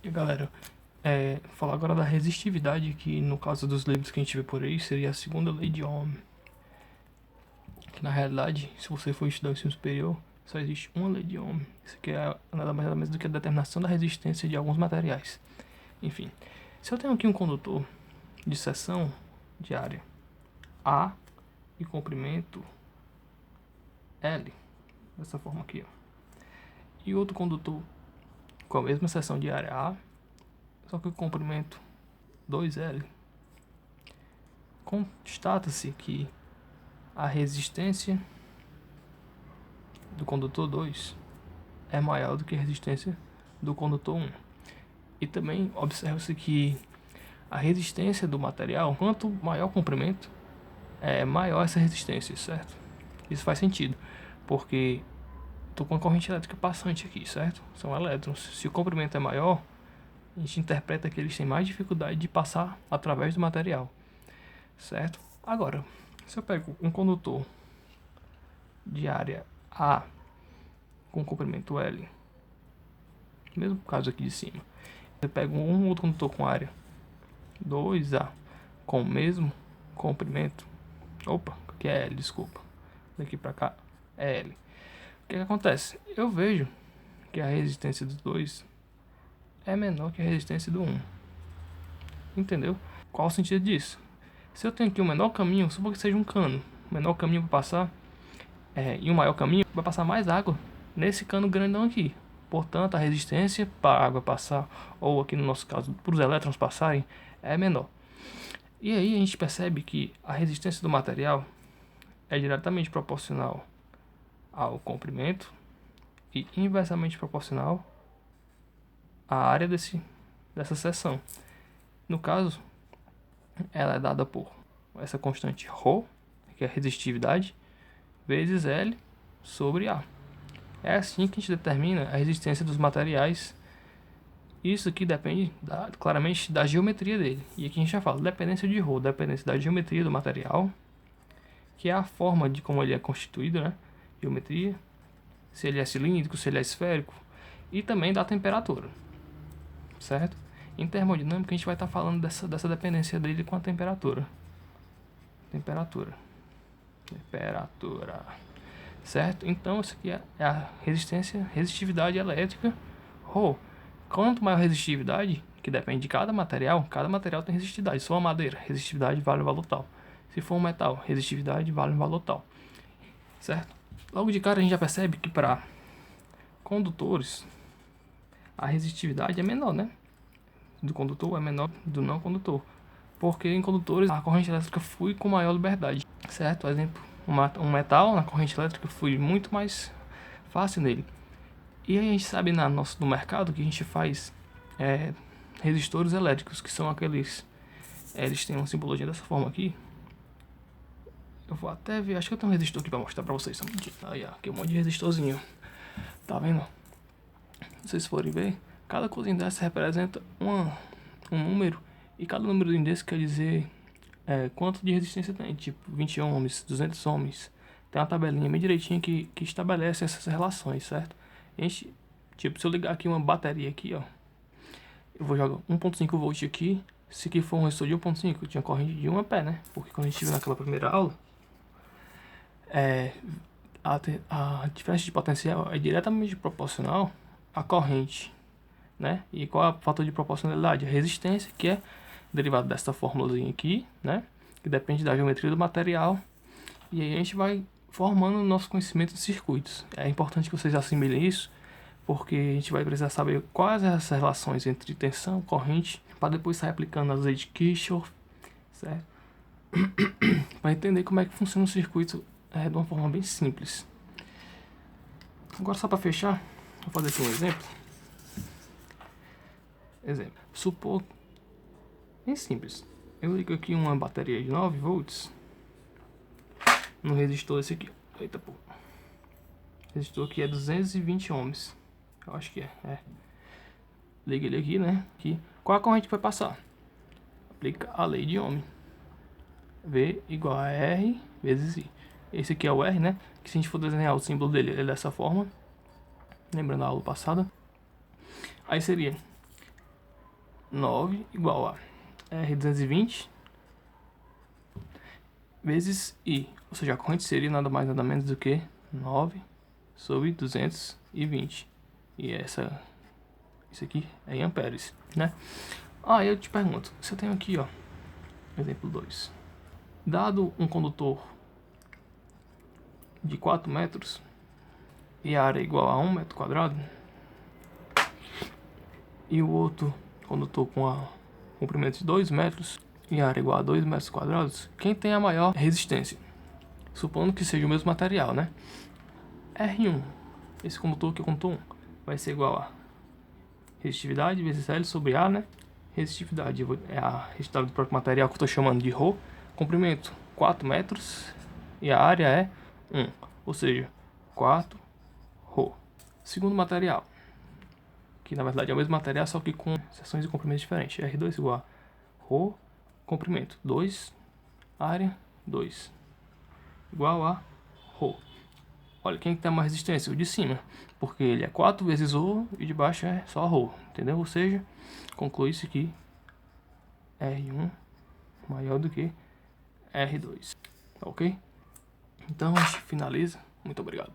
E galera, falar agora da resistividade, que no caso dos livros que a gente vê por aí, seria a segunda lei de Ohm. Que na realidade, se você for estudar o ensino superior, só existe uma lei de Ohm. Isso aqui é nada mais nada menos do que a determinação da resistência de alguns materiais. Enfim, se eu tenho aqui um condutor de seção de área A e comprimento L, dessa forma aqui, ó, e outro condutor com a mesma seção de área A, só que o comprimento 2L, constata-se que a resistência do condutor 2 é maior do que a resistência do condutor 1. E também observa-se que a resistência do material, quanto maior o comprimento, é maior essa resistência, certo? Isso faz sentido, porque estou com a corrente elétrica passante aqui, certo? São elétrons. Se o comprimento é maior, a gente interpreta que eles têm mais dificuldade de passar através do material, certo? Agora, se eu pego um condutor de área A com comprimento L, mesmo caso aqui de cima, eu pego um outro condutor com área 2A com o mesmo comprimento, que é L, desculpa, daqui pra cá é L. O que acontece? Eu vejo que a resistência dos dois é menor que a resistência do 1. Entendeu? Qual o sentido disso? Se eu tenho aqui um menor caminho, supor que seja um cano, o menor caminho para passar, e o maior caminho, vai passar mais água nesse cano grandão aqui. Portanto, a resistência para a água passar, ou aqui no nosso caso, para os elétrons passarem, é menor. E aí a gente percebe que a resistência do material é diretamente proporcional ao comprimento e inversamente proporcional à área dessa seção. No caso, ela é dada por essa constante ρ, que é a resistividade, vezes L sobre A. É assim que a gente determina a resistência dos materiais. Isso aqui depende claramente da geometria dele. E aqui a gente já fala dependência de ρ, dependência da geometria do material, que é a forma de como ele é constituído, né? Geometria, se ele é cilíndrico, se ele é esférico, e também da temperatura, certo? Em termodinâmica a gente vai estar falando dessa dependência dele com a temperatura. Temperatura, certo? Então isso aqui é a resistividade elétrica ρ. Quanto maior a resistividade, que depende de cada material tem resistividade. Se for uma madeira, resistividade vale um valor tal. Se for um metal, resistividade vale um valor tal, certo? Logo de cara a gente já percebe que para condutores a resistividade é menor, né? Do condutor é menor do não condutor, porque em condutores a corrente elétrica flui com maior liberdade, certo? Por exemplo, um metal na corrente elétrica flui muito mais fácil nele. E aí a gente sabe no mercado que a gente faz resistores elétricos, que são aqueles, eles têm uma simbologia dessa forma aqui. Eu vou até ver, acho que eu tenho um resistor aqui pra mostrar pra vocês. Aí, aqui um monte de resistorzinho, tá vendo? Se vocês forem ver, cada coisinha dessa representa um número, e cada número desse quer dizer quanto de resistência tem, tipo 20 ohms, 200 ohms. Tem uma tabelinha bem direitinha que estabelece essas relações, certo? A gente, tipo, se eu ligar aqui uma bateria aqui, ó, eu vou jogar 1.5 volt aqui. Se aqui for um resistor de 1.5, eu tinha corrente de 1 ampere, né? Porque quando a gente viu naquela primeira aula, a diferença de potencial é diretamente proporcional à corrente, né? E qual é o fator de proporcionalidade? A resistência, que é derivado dessa fórmulazinha aqui, né? Que depende da geometria do material. E aí a gente vai formando o nosso conhecimento de circuitos. É importante que vocês assimilem isso, porque a gente vai precisar saber quais essas relações entre tensão, corrente, para depois sair aplicando as leis de Kirchhoff, certo? Para entender como é que funciona o circuito de uma forma bem simples. Agora, só para fechar, vou fazer aqui um exemplo. Supor, bem simples, eu ligo aqui uma bateria de 9 volts no resistor esse aqui. Eita pô. O resistor aqui é 220 ohms. Eu acho que é. Liga ele aqui, né? Aqui. Qual a corrente que vai passar? Aplica a lei de Ohm. V igual a R vezes I. Esse aqui é o R, né? Que se a gente for desenhar o símbolo dele, ele é dessa forma. Lembrando a aula passada. Aí seria 9 igual a R220 vezes I. Ou seja, a corrente seria nada mais nada menos do que 9 sobre 220. E isso aqui é em amperes, né? Eu te pergunto, se eu tenho aqui, ó, exemplo 2. Dado um condutor de 4 metros e a área é igual a 1 metro quadrado, e o outro condutor com a comprimento de 2 metros e a área é igual a 2 metros quadrados, quem tem a maior resistência? Supondo que seja o mesmo material, né? R1, esse condutor aqui, o condutor 1, vai ser igual a resistividade vezes L sobre A, né? Resistividade é a resistividade do próprio material que eu estou chamando de ρ. Comprimento 4 metros e a área é 1, ou seja, 4 ρ. Segundo material, que na verdade é o mesmo material, só que com seções de comprimento diferentes. R2 igual a ρ, comprimento 2, área 2, igual a ρ. Olha, quem tem mais resistência? O de cima, porque ele é 4 vezes ρ e de baixo é só ρ, entendeu? Ou seja, conclui-se que R1 maior do que R2, ok? Então a gente finaliza. Muito obrigado.